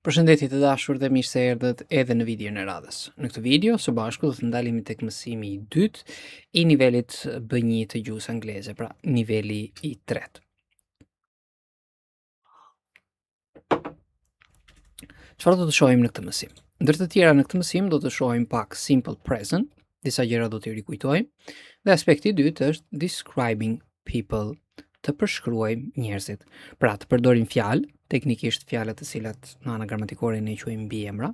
Përshëndetje të dashur dhe mirë se erdhët edhe në videon e radhës. Në këtë video, së bashku do të ndalemi tek mësimi i dytë i nivelit B1 të gjuhës angleze, pra niveli i tretë. Çfarë do të shohim në këtë mësim? Ndër të tjera në këtë mësim do të shohim pak simple present, disa gjëra do t'i rikujtojmë, dhe aspekti i dytë është describing people, të përshkruajmë njerëzit. Pra, të përdorim fjalë, teknikisht fjalët të cilat në anën gramatikore ne i quajmë mbiemra,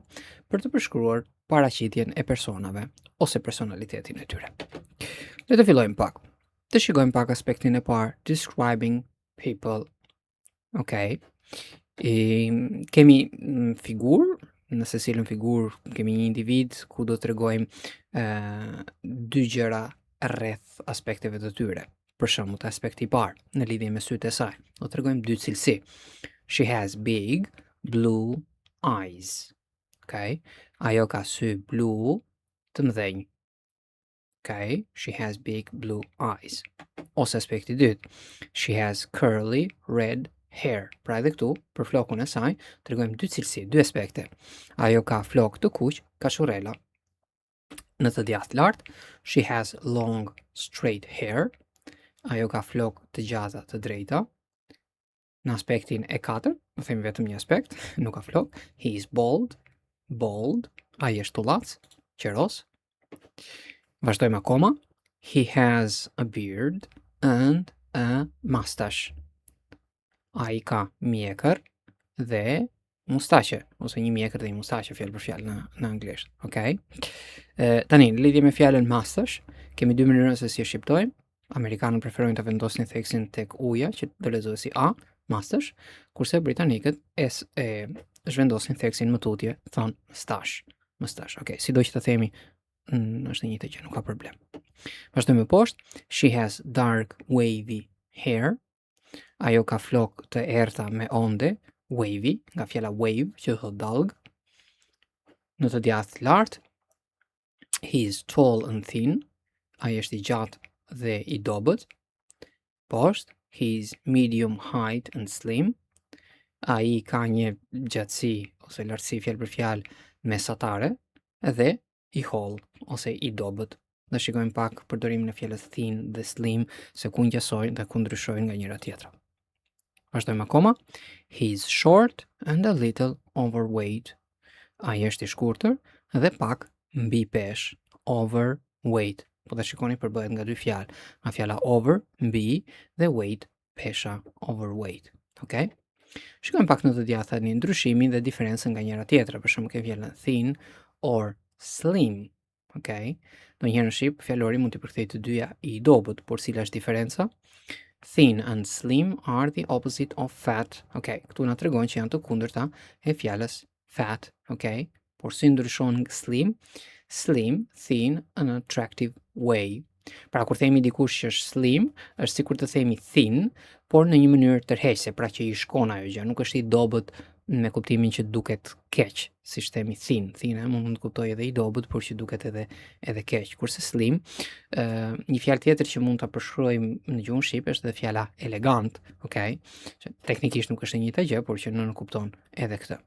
për të përshkruar paraqitjen e personave ose personalitetin e tyre. Le të fillojmë pak. Të shikojmë pak aspektin e parë, describing people. Okej. Kemi figurë, në secilën figurë kemi një individ ku do të tregojmë dy gjëra rreth aspekteve të tyre. Për shembull, aspekti i parë, në lidhje me sytë e saj, do të tregojmë dy cilësi. She has big blue eyes. Okay? Ajo ka sy blu të mëdhenj. Okay? She has big blue eyes. Ose aspekti i dytë, she has curly red hair. Pra edhe këtu, për flokun e saj, tregojmë dy cilësi, dy aspekte. Ajo ka flok të kuq, ka shurela. Në të djathtë lart, she has long straight hair. Ajo ka flok të gjata të drejta. Në aspektin e katërt, do themi vetëm një aspekt, nuk ka flok. He is bald. Ai është tullac, qeros. Vazhdojmë akoma. He has a beard and a mustache. Ai ka mjekër dhe mustaqe, ose një mjekër dhe një mustaqe, fjalë për fjalë në anglisht. Okay? Tani, në lidhje me fjalën mustache, kemi dy mënyra se si e shqiptojmë. Amerikanët preferojnë të vendosin theksin tek uja, që do lexohet si A, mustache, kurse britanikët zhvendosin theksin më tutje, thon mustache. Okej, sido që të themi, është e njëjta gjë, nuk ka problem. Vazhdojmë poshtë. She has dark wavy hair. Ajo ka flok të errta me onde, wavy, nga fjala wave, që thot dalg. Në të djathtë lart, he is tall and thin. Ai është i gjatë dhe i dobët. Poshtë, he is medium height and slim. Ai ka një gjatësi ose lartësi, fjalë për fjalë, mesatare dhe i holl ose i dobët. Ne shikojmë pak përdorimin e fjalës thin dhe slim, se ku ngjasojnë dhe ku ndryshojnë nga njëra tjetra. Vazhdojmë akoma. He is short and a little overweight. Ai është i shkurtër dhe pak mbi peshë. Overweight. Po të shikoni përbëhet nga dy fjalë, nga fjala over, mbi, dhe weight, pesha, overweight. Okay? Shikojmë pak në të djathtë tani ndryshimin dhe diferencën nga njëra tjetra, për shembull ke fjalën thin or slim. Okay? Ndonjëherë në shqip fjalori mund të përkthejë të dyja i dobët, por cila është diferenca? Thin and slim are the opposite of fat. Okay, këtu na tregon që janë të kundërta e fjalës fat. Okay? Por si ndryshon slim? Slim, thin, an attractive way. Pra kur themi dikush që është slim, është sikur të themi thin, por në një mënyrë tërheqëse, pra që i shkon ajo gjë, nuk është i dobët me kuptimin që duket keq, siç themi thin. Thin mund të kuptojë edhe i dobët, por që duket edhe keq. Kurse slim, një fjalë tjetër që mund ta përshkruajmë në gjuhën shqipe është edhe fjala elegant, okay? Që teknikisht nuk është e njëjta gjë, por që nuk kupton edhe këtë.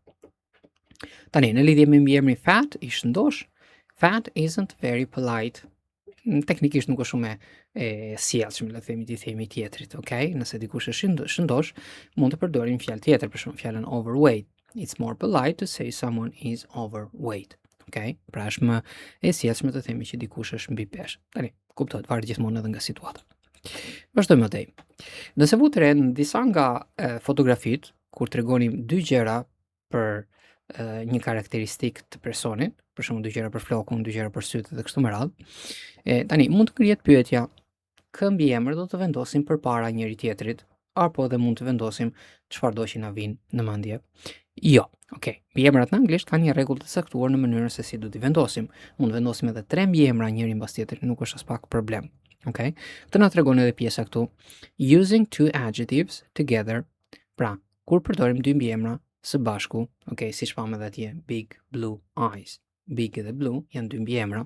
Tani, në lidhje me mbiemrin fat, i shëndosh, fat isn't very polite. Teknikisht nuk është shumë e sjellshme, le të themi tjetrit, okay? Nëse dikush është shëndosh, mund të përdorim fjalë tjetër, për shembull fjalën overweight. It's more polite to say someone is overweight. Okay? Pra është më e sjellshme të themi që dikush është mbi peshë. Tani, kuptohet, varet gjithmonë edhe nga situata. Vazhdojmë më tej. Nëse vutre në disa nga fotografitë, kur tregonim dy gjëra për një karakteristik të personit, për shembull dy gjëra për flokun, dy gjëra për sytë dhe kështu me radhë. Tani mund të krijet pyetja, kë mbiemër do të vendosim përpara njëri tjetrit, apo dhe mund të vendosim çfarë do që na vinë në mendje. Jo, okay. Mbiemrat në anglisht kanë një rregull të caktuar në mënyrën se si do t'i vendosim. Mund të vendosim edhe 3 mbiemra njëri mbas tjetrit, nuk është as pak problem. Okay? Këtë na tregon edhe pjesa këtu. Using two adjectives together. Pra, kur përdorim dy mbiemra së bashku, okay, siç pamë edhe atje, big blue eyes. Big dhe blue janë dy mbiemra.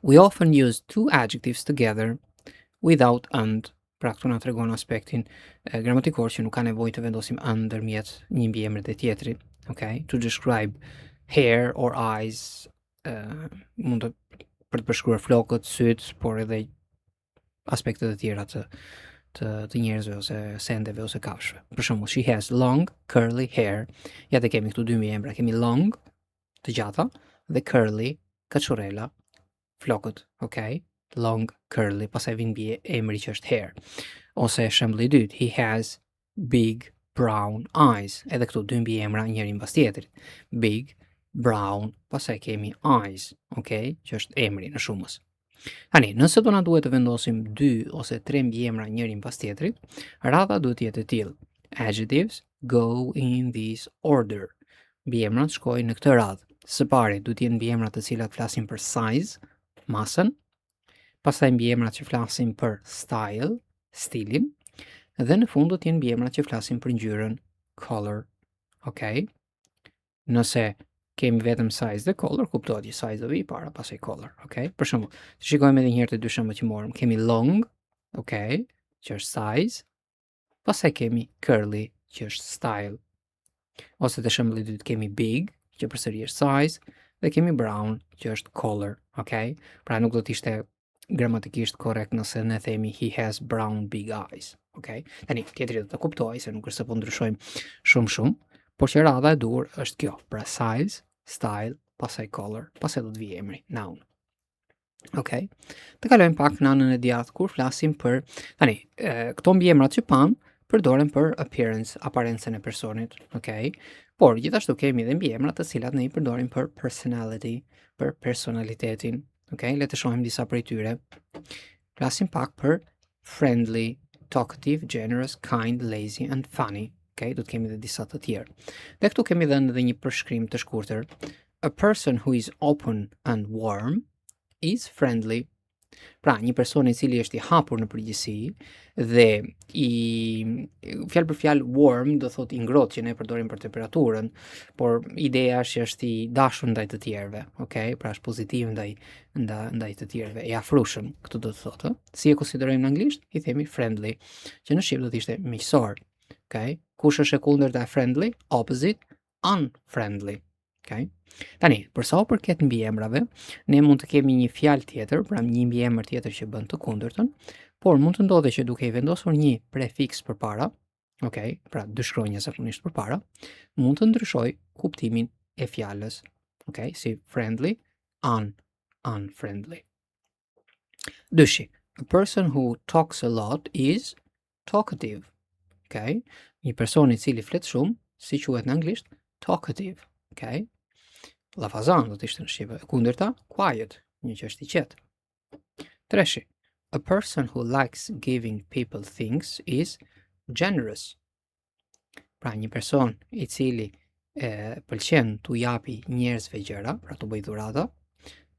We often use two adjectives together without and. Pra këtu na tregon aspektin gramatikor që nuk ka nevojë të vendosim and ndërmjet një mbiemrit dhe tjetrit. okay? To describe hair or eyes, mund të për të përshkruar flokët, syt, por edhe aspektet e tjera të njerëzve ose sendeve ose kafshëve. Për shembull, she has long curly hair. Ja të kemi këtu dy emra, kemi long, të gjata, dhe curly, kaçurela, flokët, okay? Long curly, pastaj vjen mbi emri që është hair. Ose shembulli i dytë, he has big brown eyes. Edhe këtu dy mbi emra njëri mbas tjetrit. Big brown, pastaj kemi eyes, okay? Që është emri në shumës. Tani, nëse do na duhet të vendosim 2 ose 3 mbiemra njëri mbas tjetrit, radha duhet të jetë e tillë. Adjectives go in this order. Mbiemrat shkojnë në këtë radhë. Së pari duhet të jenë mbiemra të cilat flasin për size, masën, pastaj mbiemrat që flasin për style, stilin, dhe në fund do të jenë mbiemrat që flasin për ngjyrën, color. Okay? Nëse kemi vetëm size dhe color, kuptohet që size do vi para, pastaj color, okay? Për shembull, shikojmë edhe një herë të dy shembujt që morëm. Kemi long, okay, që është size, pastaj kemi curly, që është style. Ose të shembulli i dytë kemi big, që përsëri është size, dhe kemi brown, që është color, okay? Pra nuk do të ishte gramatikisht korrekt nëse ne themi he has brown big eyes, okay? Tani, tjetri do të kuptojë se nuk është se po ndryshojmë shumë, por që radha e dur është kjo, pra size, style, pasaj color, pasaj do të vijë emri, noun. Okay? Të kalojmë pak në anën e djathtë kur flasim për, tani, këto mbiemrat që pam përdoren për appearance, aparencën e personit, okay? Por gjithashtu kemi edhe mbiemrat të cilat ne I përdorim për personality, për personalitetin, okay? Le të shohim disa prej tyre. Flasim pak për friendly, talkative, generous, kind, lazy and funny. Okay, do të kemi dhe disa të tjerë. Dhe këtu kemi dhe një përshkrim të shkurtër. A person who is open and warm is friendly. Pra, një person I cili është I hapur në përgjithësi dhe fjalë për fjalë warm do thot I ngrohtë që ne përdorim për temperaturën, por ideja është I dashur ndaj të tjerëve, okay? Pra është pozitiv ndaj të tjerëve, I afrushëm, këtu do të thotë. Si e konsiderojmë në anglisht? I themi friendly, që në shqip do të ishte miqësor. Okay? Kush është e kundërta e friendly? Opposite, unfriendly. Okay? Tani, për sa u përket mbiemrave, ne mund të kemi një fjalë tjetër, pra një mbiemër tjetër që bën të kundërtën, por mund të ndodhe që duke I vendosur një prefiks përpara, okay? Pra dy shkronja zakonisht përpara, mund të ndryshoj kuptimin e fjalës, okay? Si friendly, unfriendly. Dyshi, a person who talks a lot is talkative. Okay? Një person I cili flet shumë, si quhet në anglisht, talkative. Okay? Lafazan do të ishte në shqipe. Kundërta, quiet, një që është I qetë. Treshi, a person who likes giving people things is generous. Pra një person I cili pëlqen t'u japi njerëzve gjëra, pra t'u bëj dhurata,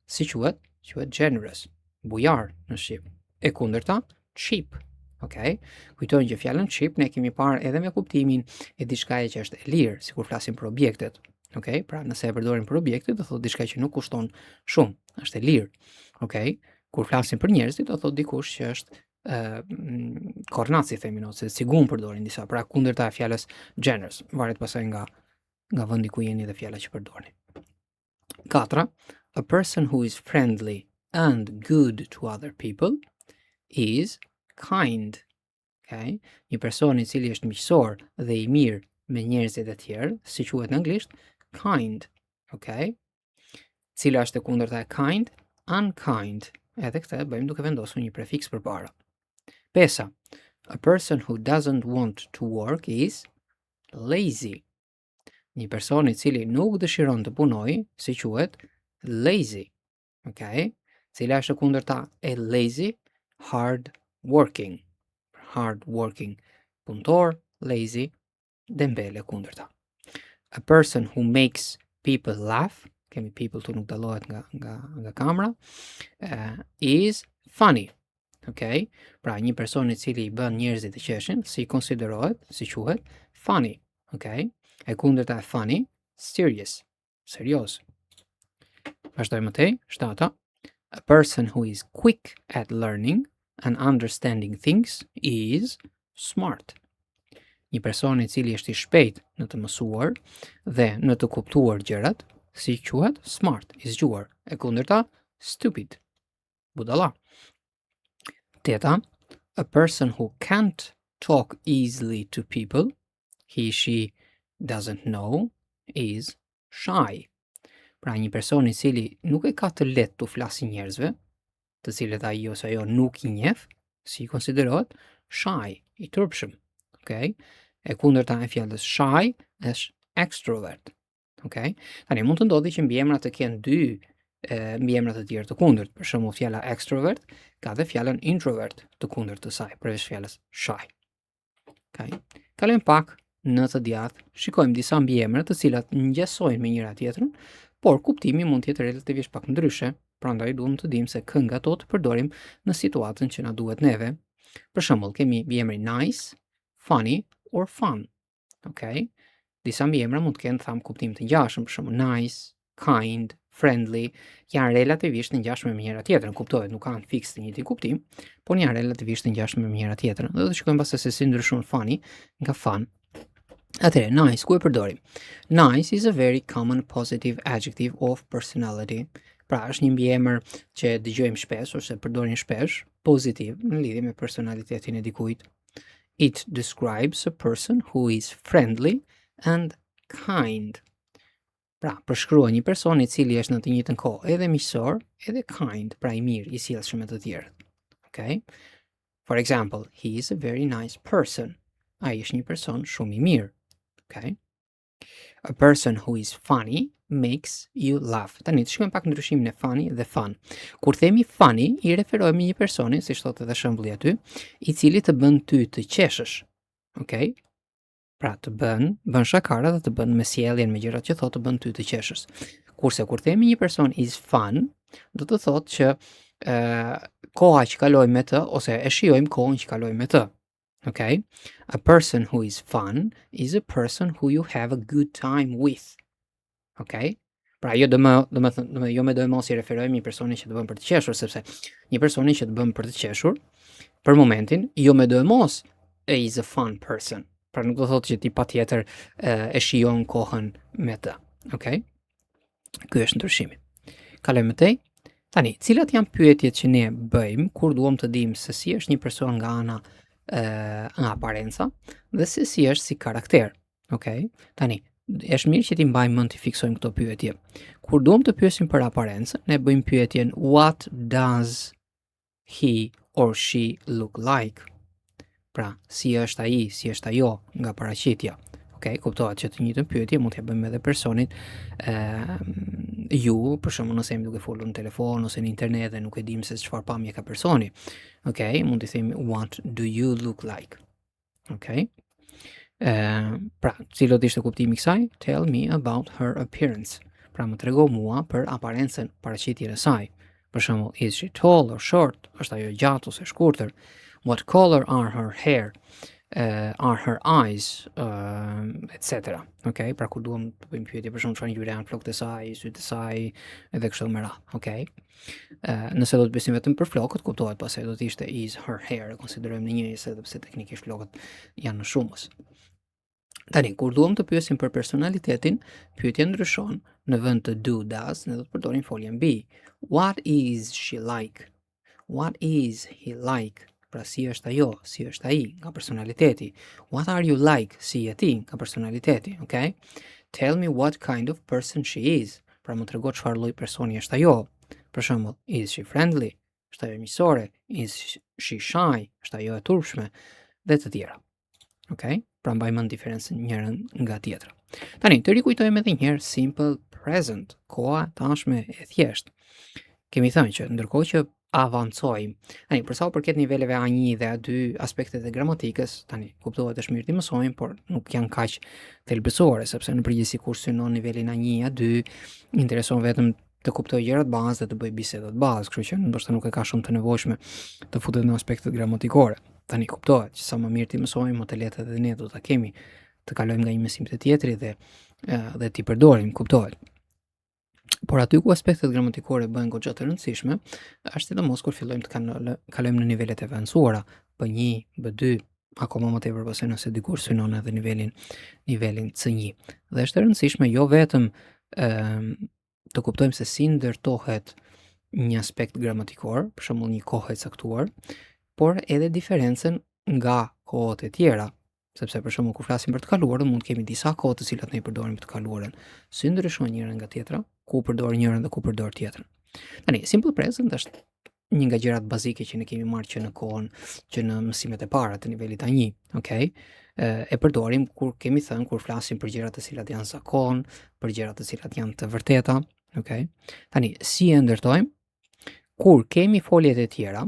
si quhet generous, bujar në shqip. E kundërta, cheap. Okay? Kujtojnë që fjalën cheap ne kemi parë edhe me kuptimin e diçkaje që është e lirë, sikur flasim për objektet. Okay? Pra nëse e përdorim për objektet do thotë diçka që nuk kushton shumë, është e lirë. Okay? Kur flasim për njerëzit do thotë dikush që është kornaci themi ose sigun përdorin disa, pra kundërta e fjalës generous, varet pastaj nga vendi ku jeni dhe fjala që përdorni. 4. A person who is friendly and good to other people is kind. Okay? Një person I cili është miqësor dhe I mirë me njerëzit e tjerë, si quhet në anglisht, kind. Okay? Cila është e kundërta e kind? Unkind. Edhe këtë bëjmë duke vendosur një prefiks përpara. 5. A person who doesn't want to work is lazy. Një person I cili nuk dëshiron të punojë, si quhet lazy. Okay? Cila është e kundërta e lazy? Hard working. Hard working. Punëtor, lazy, dembele kundërta. A person who makes people laugh, kemi people tu nuk dallohet nga kamera, is funny. Okay? Pra një person I cili I bën njerëzit të qeshin, si konsiderohet, si quhet, funny. Okay? E kundërta e funny, serious, serioz. Vazhdojmë mëtej, 7. A person who is quick at learning and understanding things is smart. një person I cili është I shpejt në të mësuar dhe në të kuptuar gjërat, si quhet smart, I zgjuar. E kundërta, stupid, budalla. Teta, a person who can't talk easily to people she doesn't know is shy. Pra një person I cili nuk e ka të lehtë të flasë njerëzve, të cilët ai ose ajo nuk I njeh, si konsiderohet shy, I turpshëm. Okay? E kundërta e fjalës shy është extrovert. Okay? Tani mund të ndodhi që mbiemrat të kenë dy mbiemra të tjerë të kundërt. Për shembull, fjala extrovert ka dhe fjalën introvert të kundërt të saj, përveç fjalës shy. Okay? Kalojmë pak në të djathtë, shikojmë disa mbiemra të cilat ngjasojnë me njëra tjetrën, por kuptimi mund të jetë relativisht pak ndryshe, prandaj duhem të dimë se kë nga ato të përdorim në situatën që na duhet neve. Për shembull, kemi mbiemrin nice, funny or fun. Okay? Disa mbiemra mund të kenë tham kuptim të ngjashëm, për shembull nice, kind, friendly, janë relativisht të ngjashme me njëra tjetrën, kuptohet, nuk kanë fiks të njëjtin kuptim, por janë relativisht të ngjashme me njëra tjetrën. Dhe do të shikojmë pastaj se si ndryshon funny nga fun. Atëherë, nice, ku e përdorim? Nice is a very common positive adjective of personality. Pra, është një mbiemër që dëgjojmë shpesh ose përdorim shpesh, pozitiv në lidhje me personalitetin e dikujt. It describes a person who is friendly and kind. Pra, përshkruan një person I cili është në të njëjtën kohë edhe miqësor, edhe kind, pra I mirë, I sjellshëm me të tjerët. Okay? For example, he is a very nice person. Ai është një person shumë I mirë. Okay? A person who is funny makes you laugh. Tani të shikojmë pak ndryshimin e funny dhe fun. Kur themi funny, I referohemi një personi, si thotë edhe shembulli aty, I cili të bën ty të qeshësh. Okay? Pra të bën shakara dhe të bën me sjelljen me gjërat që thotë të bën ty të qeshësh. Kurse kur themi një person is fun, do të thotë që koha që kaloj me të ose e shijojmë kohën që kaloj me të. Okay? A person who is fun is a person who you have a good time with. Okay? Pra jo do më mos I referojmë një personi që të bën për të qeshur, sepse një personi që të bën për të qeshur, për momentin, jo më do mos is a fun person. Pra nuk do thotë që ti patjetër e shijon kohën me të. Okay? Ky është ndryshimi. Kalojmë tej. Tani, cilat janë pyetjet që ne bëjmë kur duam të dimë se si është një person nga ana nga aparenca dhe se si është si karakter. Okay? Tani, është mirë që ti mbajmë mend të fiksojmë këto pyetje. Kur duam të pyesim për aparencën, ne bëjmë pyetjen what does he or she look like? Pra, si është ai, si është ajo nga paraqitja. Okay, kuptohet që të njëjtën pyetje mund t'ja bëjmë edhe personit ju, për shembull nëse jemi duke folur në telefon ose në internet dhe nuk e dim se çfarë pamje ka personi. Okay, mund t'i themi what do you look like? Okay? Pra, cilët ishte kuptimi I kësaj? Tell me about her appearance. Pra, më trego mua për aparencën, paraqitjen e saj. Për shembull, is she tall or short? Është ajo gjatë ose shkurtër? What color are her hair? Are her eyes? Etc. Okay? Pra kur duam të bëjmë pyetje për shembull çfarë ngjyre janë flokët e saj, sytë e saj, edhe kështu me radhë. Okay? Nëse do të besim vetëm për flokët, kuptohet pastaj do të ishte is her hair, konsiderojmë në njëjës edhe pse teknikisht flokët janë në shumës. Tani, kur duam të pyesim për personalitetin, pyetja ndryshon në vend të do, does, ne do të përdorim foljen be. What is she like? What is he like? Pra si është ajo, si është ai nga personaliteti. What are you like? Si je ti nga personaliteti, okay? Tell me what kind of person she is. Pra më trego çfarë lloj personi është ajo. Për shembull, is she friendly? Është ajo miqësore? Is she shy? Është ajo e turpshme? Dhe të tjera. Okay? Pra mbaj mend diferencën njërën nga tjetra. Tani, të rikujtojmë edhe një herë simple present, koha tashme e thjesht. Kemi thënë që ndërkohë që avancojmë. Tani, për sa u përket niveleve A1 dhe A2, aspektet e gramatikës, tani kuptohet është mirë të mësojmë, por nuk janë kaq thelbësore, sepse në përgjithësi kur synon nivelin A1, A2, intereson vetëm të kuptoj gjërat bazë dhe të bëj bisedat bazë, kështu që ndoshta nuk e ka shumë të nevojshme të futet në aspektet gramatikore. Tani kuptohet që sa më mirë të mësojmë, më të lehtë edhe ne do ta kemi të kalojmë nga një mësim te tjetri dhe t'i përdorim, kuptohet. Por aty ku aspektet gramatikore bëhen goxha të rëndësishme, është sidomos kur fillojmë të kalojmë në nivelet e avancuara, B1, B2, akoma më tepër pse nëse dikush synon edhe nivelin C1. Dhe është e rëndësishme jo vetëm të kuptojmë se si ndërtohet një aspekt gramatikor, për shembull një kohë e caktuar, por edhe diferencën nga kohët e tjera. Sepse për shembull kur flasim për të kaluarën, mund të kemi disa kohë të cilat ne i përdorim për të kaluarën. Si ndryshon njëra nga tjetra, ku përdor njërin dhe ku përdor tjetrën. Tani, simple present është një nga gjërat bazike që ne kemi marrë që në kohën që në mësimet e para të nivelit A1, okay? E përdorim kur kemi thënë kur flasim për gjërat të cilat janë zakon, për gjërat të cilat janë të vërteta, okay? Tani, si e ndërtojmë? Kur kemi foljet e tjera,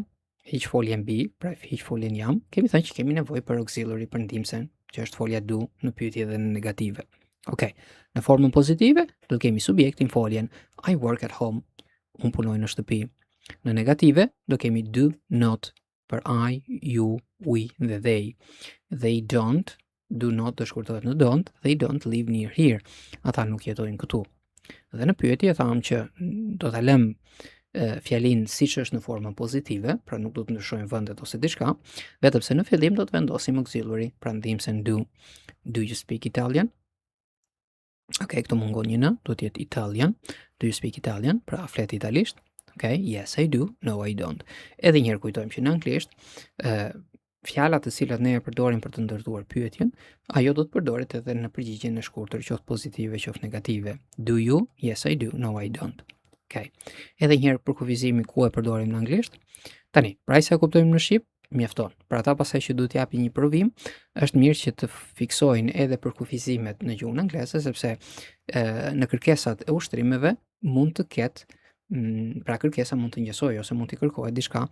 hiq foljen B, pra hiq foljen jam, kemi thënë që kemi nevojë për auxiliary, për ndihmësen, që është folja do në pyetje dhe në negative. Okay. Në formën pozitive, do të kemi subjektin foljen I work at home, unë punoj në shtëpi. Në negative, do kemi do not për I, you, we dhe they. They don't, do not do shkurtohet në don't, they don't live near here. Ata nuk jetojnë këtu. Dhe në pyetje thamë që do ta lëm fjalin siç është në formën pozitive, pra nuk do të ndryshojmë vendet ose diçka, vetëm se në fillim do të vendosim auxiliary, pra ndihmësen do. Do you speak Italian? Okay, këtu mungon një në, do të jetë Italian. Do you speak Italian? Pra flet italisht. Okay, yes I do, no I don't. Edhe një herë kujtojmë që në anglisht, fjalat të cilat ne e përdorim për të ndërtuar pyetjen, ajo do të përdoret edhe në përgjigjen e shkurtër, qoftë pozitive, qoftë negative. Do you? Yes I do, no I don't. Okay. Edhe një herë për kufizimi ku e përdorim në anglisht. Tani, pra sa e kuptojmë në shqip, mjafton. Për ata pasaj që duhet t'japi një provim, është mirë që të fiksojnë edhe për kufizimet në gjuhën angleze, sepse në kërkesat e ushtrimeve mund të ketë, pra kërkesa mund të njësoj ose mund të kërkohet diçka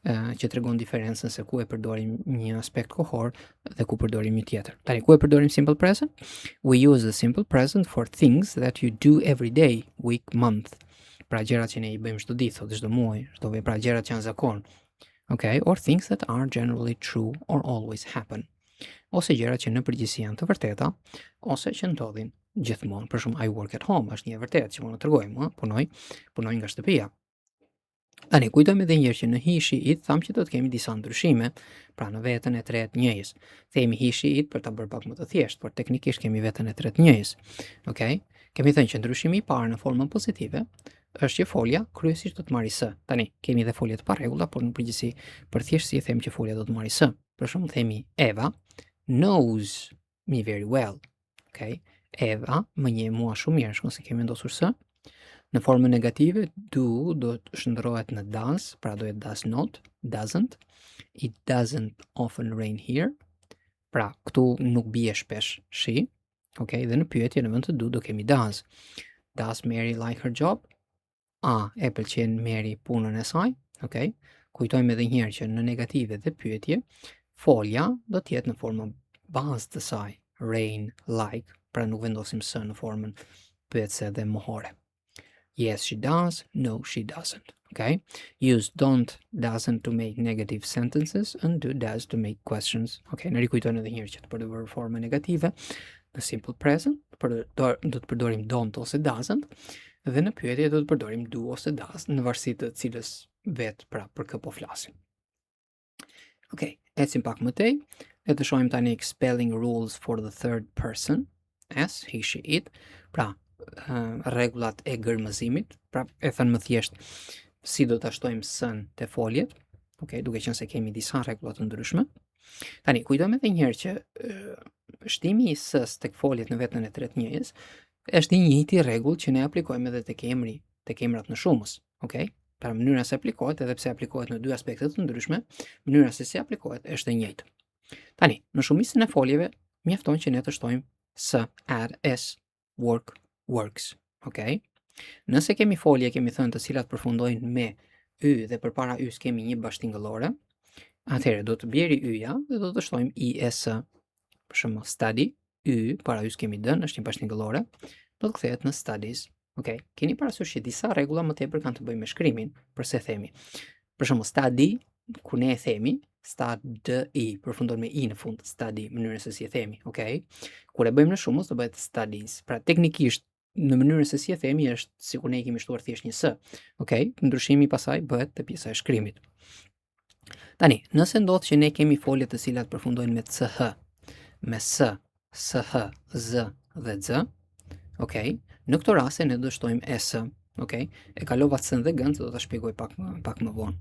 që tregon diferencën se ku e përdorim një aspekt kohor dhe ku përdorim një tjetër. Tani, ku e përdorim simple present? We use the simple present for things that you do every day, week, month. Pra gjërat që ne i bëjmë çdo ditë, çdo muaj, çdo vepër, pra gjërat që janë zakon. Okay, or things that are generally true or always happen. Ose gjërat që në përgjithësi janë të vërteta ose që ndodhin gjithmonë. Për shembull, I work at home është një e vërtetë që mund të tregojmë, punoj nga shtëpia. Tani, kujtojmë edhe një herë që në he, she, it thamë që do të kemi disa ndryshime, pra në vetën e tretë njëjës. Themi he, she, it për ta bërë pak më të thjeshtë, por teknikisht kemi vetën e tretë njëjës. Okay? Kemi thënë që ndryshimi i parë në formën pozitive është që folja kryesisht do të marrë s. Tani, kemi edhe folje të parregulla, por në përgjithësi për thjeshtësi themi që folja do të marrë s. Për shembull, themi Eva knows me very well. Okay? Eva më njeh mua shumë mirë, shkon se kemi vendosur s. Në formën negative, do të shndrohet në does, pra do jetë does not, doesn't. It doesn't often rain here. Pra, këtu nuk bie shpesh shi. Okay? Dhe në pyetje në vend të do kemi does. Does Mary like her job? A e pëlqen Mary punën e saj? Okay? Kujtojmë edhe një herë që në negative dhe pyetje, folja do të jetë në formën bazë të saj, rain, like, pra nuk vendosim s në formën pyetëse dhe mohore. Yes, she does. No, she doesn't. Okay? Use don't, doesn't to make negative sentences and do does to make questions. Okay, në rikujtojnë edhe një herë që të përdorë formën negative, në simple present, do të përdorim don't ose doesn't, dhe në pyetje do të përdorim do ose does në varësi të cilës vetë pra për kë po flasim. Okay, ecim pak më tej, le të shohim tani spelling rules for the third person, as, he, she, it, pra rregullat e gërmëzimit, pra e thënë më thjesht si do të shtojmë sën të foljet, okay, duke qenë se kemi disa rregulla të ndryshme. Tani, kujtojmë edhe një herë që shtimi i s-s tek foljet në vetën e tretë njëjës është një njëjti rregull që ne aplikojmë edhe tek emrat në shumës, okay? Pra mënyra se aplikohet, edhe pse aplikohet në dy aspekte të ndryshme, mënyra se si aplikohet është e njëjtë. Tani, në shumicën e foljeve mjafton që ne të shtojmë s, add, s, work, works, okay? Nëse kemi folje, kemi thënë të cilat përfundojnë me y dhe përpara y-s kemi një bashkëtingëllore, atëherë do të bjeri y-ja dhe do të shtojmë is, për shembull study, y para y-s kemi dën, është një bashkëtingëllore, do të kthehet në studies. Okay? Keni parasysh që disa rregulla më tepër kanë të bëjnë me shkrimin, përse themi. Për shembull study, kur ne e themi, study, përfundon me i në fund, study, mënyrën se si e themi, okay? Kur e bëjmë në shumës do bëhet studies. Pra teknikisht në mënyrën se si e themi është sikur ne i kemi shtuar thjesht një s. Okay? Ndryshimi pasaj bëhet te pjesa e shkrimit. Tani, nëse ndodh që ne kemi folje të cilat përfundojnë me ch, me s, sh, z dhe z, okay? Në këto raste ne do shtojmë s, okay? E kalova s dhe g, do ta shpjegoj pak më vonë.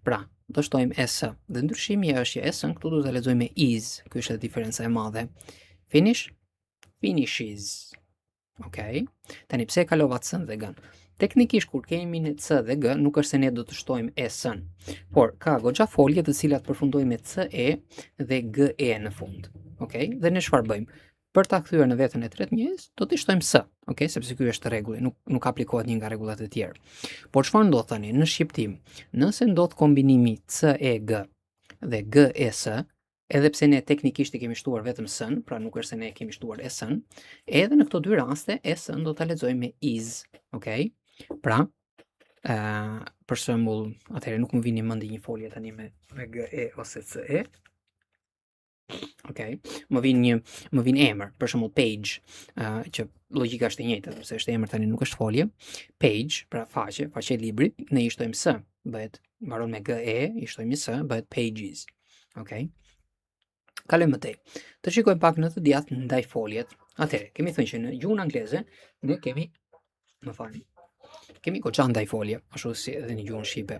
Pra, do shtojmë s. Dhe ndryshimi është që s-ën këtu do ta lexojmë me is, kjo është diferenca e madhe. Finish, finishes. Okay? Tani pse e kalova c dhe g? Teknikisht kur kemi në c dhe g, nuk është se ne do të shtojmë s-ën, por ka goxha folje të cilat përfundojnë me c e dhe g e në fund. Okay? Dhe ne çfarë bëjmë? Për ta kthyer në vetën e tretë njerëz, do t'i shtojmë s, okay? Sepse ky është rregulli, nuk aplikohet një nga rregullat e tjera. Por çfarë ndodh tani në shqiptim? Nëse ndodh kombinimi c e g dhe g e s, edhe pse ne teknikisht i kemi shtuar vetëm s-ën, pra nuk është se ne e kemi shtuar s-ën, edhe në këto dy raste s-ën do ta lexojmë me is, okay? Pra, për shembull, atëherë nuk më vini mend një folje tani me g e ose c e. Okay. Më vin emër, për shembull page, që logjika është e njëjtë, sepse është emër tani nuk është folje. Page, pra faqe e librit, ne i shtojmë s, bëhet mbaron me g e, i shtojmë s, bëhet pages. Okay. Kalojmë më tej. Të shikojmë pak në të djathtë ndaj foljet. Atëherë, kemi thënë që në gjuhën angleze ne kemi goxha ndaj folje, ashtu si edhe në gjuhën shqipe.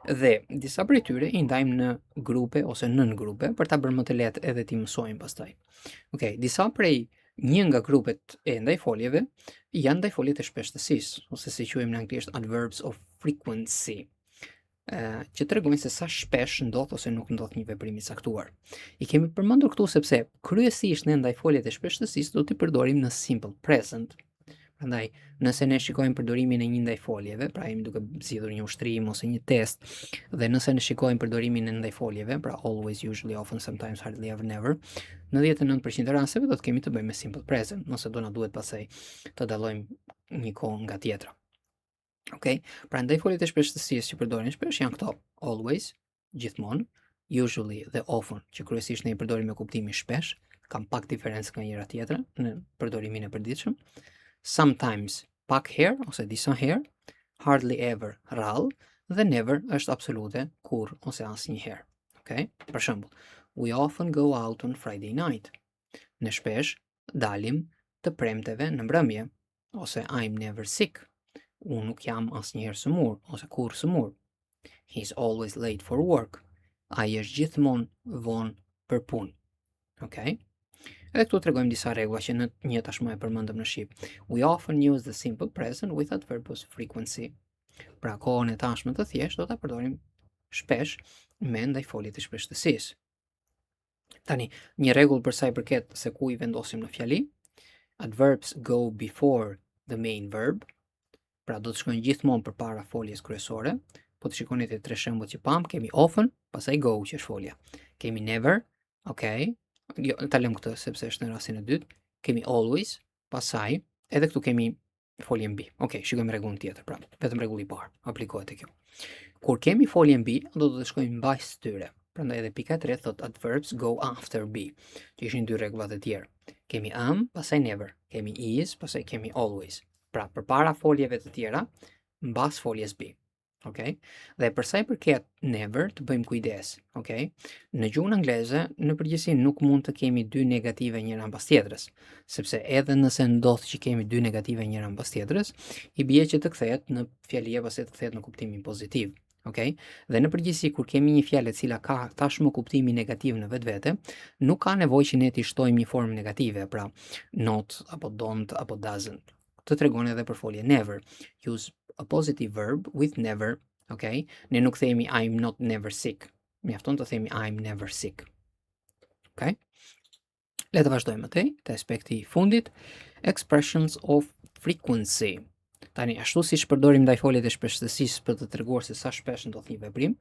Dhe disa prej tyre i ndajmë në grupe ose nën grupe për ta bërë më të lehtë edhe ti mësojmë pastaj. Okej, disa prej një nga grupet e ndajfoljeve janë ndajfoljet e shpeshtësisë, ose si quajmë në anglisht adverbs of frequency, që tregojnë se sa shpesh ndodh ose nuk ndodh një veprim i caktuar. I kemi përmendur këtu sepse kryesisht ne ndajfoljet e shpeshtësisë do t'i përdorim në simple present. Prandaj, nëse ne shikojmë përdorimin e një ndajfoljeve, pra jemi duke zgjidhur një ushtrim ose një test, dhe nëse ne shikojmë përdorimin e ndajfoljeve, pra always, usually, often, sometimes, hardly, ever, never, në 99% e rasteve do të kemi të bëjmë me simple present, nëse do na duhet pastaj të dallojmë një kohë nga tjetra. Okay? Pra ndajfoljet e shpeshtësisë që përdoren shpesh janë këto: always, gjithmonë, usually dhe often, që kryesisht ne i përdorim me kuptimin shpesh, kanë pak diferencë nga njëra tjetra në përdorimin e përditshëm. Sometimes, pak herë ose disa herë, hardly ever, rrallë, dhe never është absolute, kur ose asnjëherë. Okay? Për shembull, we often go out on Friday night. Ne shpesh dalim të premteve në mbrëmje, ose I'm never sick. Unë nuk jam asnjëherë sëmur ose kurrë sëmur. He's always late for work. Ai është gjithmonë vonë për punë. Okay? Edhe këtu tregojmë disa rregulla që në një tashmë e përmendëm në shqip. We often use the simple present with adverbs of frequency. Pra kohën e tashme të thjeshtë do ta përdorim shpesh me ndajfoljet e shpeshtësisë. Tani, një rregull për sa i përket se ku i vendosim në fjali: adverbs go before the main verb. Pra do të shkojnë gjithmonë përpara foljes kryesore. Po të shikoni te tre shembujt që pam, kemi often, pastaj go që është folja. Kemi never, okay? Jo, ta lëm këtë sepse është në rastin e dytë. Kemi always, pastaj edhe këtu kemi foljen B. Okej, shikojmë rregullin tjetër, pra vetëm rregulli i parë aplikohet te kjo. Kur kemi foljen B, do të shkojmë mbas tyre. Prandaj edhe pika e tretë thot adverbs go after B, që ishin dy rregullat e tjera. Kemi am, pastaj never. Kemi is, pastaj kemi always. Pra përpara foljeve të tjera, mbas foljes B. Okay? Dhe për sa i përket never, të bëjmë kujdes. Okay? Në gjuhën angleze, në përgjithësi nuk mund të kemi dy negative njëra mbas tjetrës, sepse edhe nëse ndodh që kemi dy negative njëra mbas tjetrës, i bie që të kthehet në fjali apo se të kthehet në kuptimin pozitiv. Okay? Dhe në përgjithësi kur kemi një fjalë e cila ka tashmë kuptimin negativ në vetvete, nuk ka nevojë që ne t'i shtojmë një formë negative, pra not apo don't apo doesn't. Të tregon edhe për folje never. Use a positive verb with never, okay? Ne nuk themi I'm not never sick. Mjafton të themi I'm never sick. Okay? Le të vazhdojmë mëtej, te aspekti i fundit, expressions of frequency. Tani, ashtu si përdorim ndajfoljet e shpeshtësisë për të treguar se sa shpesh ndodh një veprim,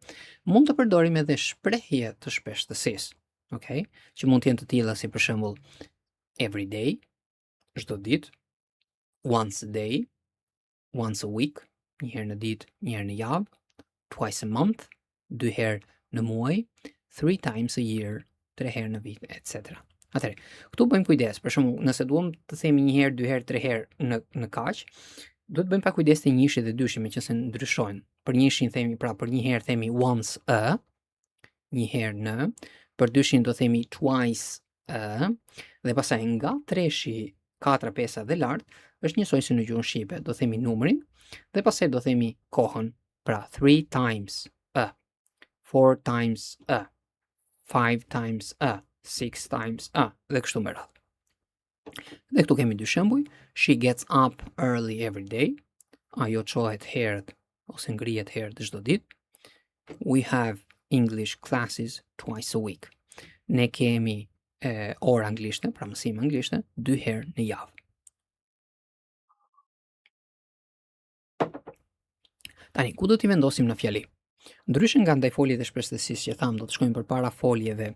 mund të përdorim edhe shprehje të shpeshtësisë, okay? Që mund të jenë të tilla si për shembull every day, çdo ditë, once a day, once a week, një herë në ditë, një herë në javë, twice a month, dy herë në muaj, 3 times a year, 3 herë në vit, etc. Atëherë, këtu bëjmë kujdes, për shembull, nëse duam të themi një herë, dy herë, 3 herë në kaq, duhet bëjmë pak kujdes te njëshi dhe dyshi, meqense ndryshojnë. Për njëshin themi, pra për një herë themi once a, një herë në, për dyshin do themi twice dhe pastaj nga treshi 4, 5 dhe lart është njësoj si në gjuhën shqipe, do themi numrin dhe pastaj do themi kohën, pra 3 times 4 times 5 times 6 times dhe kështu me radhë. Dhe këtu kemi dy shembuj, she gets up early every day, ajo çohet herët ose ngrihet herët çdo ditë. We have English classes twice a week. Ne kemi orë anglishte, pra mësim anglishte, 2 herë në javë. Tani, ku do t'i vendosim në fjali? Ndryshe nga ndaj foljet e shpresësisë që tham do të shkojmë përpara foljeve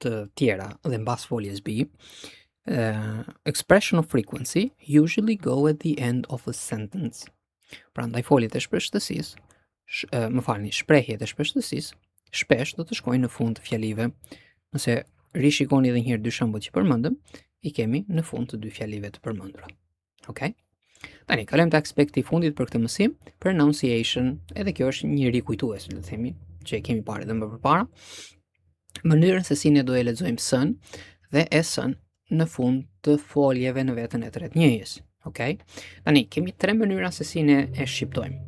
të tjera dhe mbas foljes B, expression of frequency usually go at the end of a sentence. Pra ndaj foljet e shpresësisë, shprehjet e shpresësisë, shpesh do të shkojnë në fund të fjalive. Nëse rishikoni edhe një herë dy shembujt që përmendëm, i kemi në fund të dy fjalive të përmendura. Okej? Tani, kalojmë te aspekti i fundit për këtë mësim, pronunciation, edhe kjo është një rikujtues, le të themi, që e kemi parë edhe më përpara. Mënyrën se si ne do e lexojmë s-n dhe s-n në fund të foljeve në veten e tretë njëjës. Okej? Tani, kemi 3 mënyra se si ne e shqiptojmë.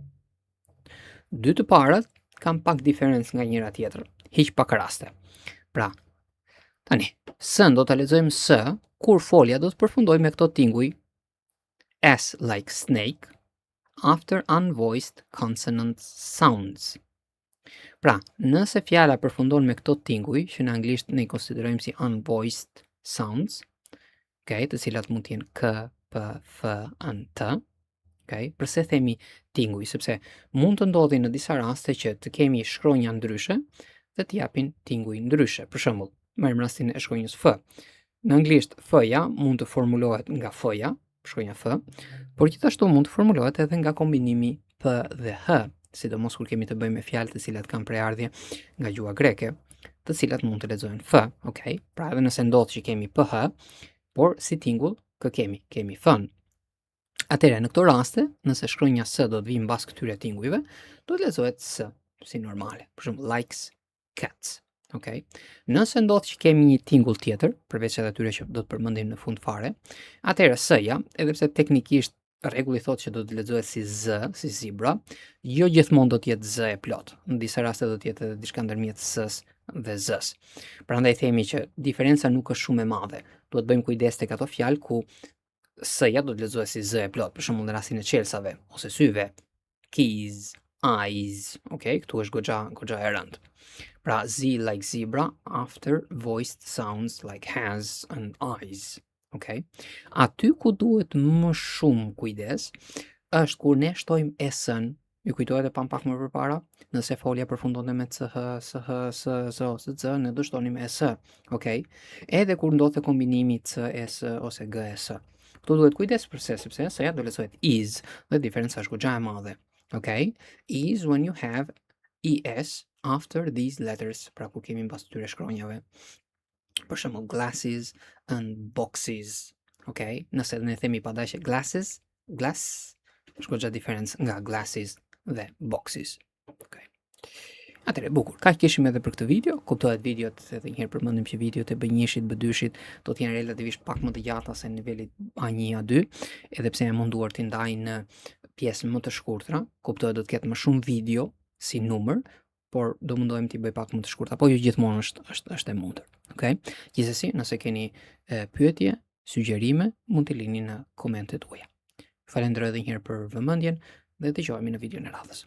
2 të parat kanë pak diferencë nga njëra tjetra, hiq pak raste. Pra, tani, s-n do ta lexojmë s kur folja do të përfundojë me këto tinguj S like snake after unvoiced consonant sounds. Pra, nëse fjala përfundon me këto tinguj, që në anglisht ne i konsiderojmë si unvoiced sounds, okay, të cilat mund të jenë k, p, f, n, t, okay? Përse themi tinguj? Sepse mund të ndodhi në disa raste që të kemi shkronja ndryshe dhe të japin tinguj ndryshe. Për shembull, marrim rastin e shkronjës f. Në anglisht f-ja mund të formulohet nga f-ja, shkronja f, por gjithashtu mund të formulohet edhe nga kombinimi p dhe h, sidomos kur kemi të bëjmë me fjalë të cilat kanë preardhje nga gjuha greke, të cilat mund të lexohen f, okay? Pra edhe nëse ndodh që kemi ph, por si tingull kemi f-n. Atëherë në këto raste, nëse shkronja s do të vijë mbas këtyre tingujve, do të lexohet s si normale. Për shembull, likes cats. Okay. Nëse ndodh që kemi një tingull tjetër, përveç edhe atyre që do të përmendim në fund fare, atëherë s-ja, edhe pse teknikisht rregulli thotë që do të lexohet si z, si zebra, jo gjithmonë do të jetë z e plot. Në disa raste do të jetë edhe diçka ndërmjet s-s dhe z-s. Prandaj themi që diferenca nuk është shumë e madhe. Duhet bëjmë kujdes tek ato fjalë ku s-ja do të lexohet si z e plot, për shembull në rastin e çelësave ose syve, keys, eyes, okay? Këtu është goxha e rëndë. Pra, z like zebra after voiced sounds like has and eyes. Okay? Aty ku duhet më shumë kujdes është kur ne shtojmë s-n, ju kujtohet e pak më përpara, nëse folja përfundonte me ch, sh, s ose z, ne do shtonim s. Okay? Edhe kur ndodhte kombinimi c, s ose g, s. Këtu duhet kujdes përse, sepse s-ja do lezohet is dhe diferenca është goxha e madhe. Okay? Is when you have es after these letters, pra ku kemi mbas këtyre shkronjave. Për shembull, glasses and boxes. Okay? Nëse ne themi padashje glasses, glass, është goxha diferencë nga glasses dhe boxes. Okay. Atëre, bukur. Kaq kishim edhe për këtë video. Kuptohet videot, edhe një herë përmendim që videot e B1-shit, B2-shit do të jenë relativisht pak më të gjata se niveli A1, A2, edhe pse jam munduar t'i ndaj në pjesë më të shkurtra. Kuptohet do të ketë më shumë video si numër, por do mundohem t'i bëj pak më të shkurta, po jo gjithmonë është e mundur. Okay? Gjithsesi, nëse keni pyetje, sugjerime, mund t'i lini në komentet tuaja. Falenderoj edhe një herë për vëmendjen dhe dëgjohemi në videon e radhës.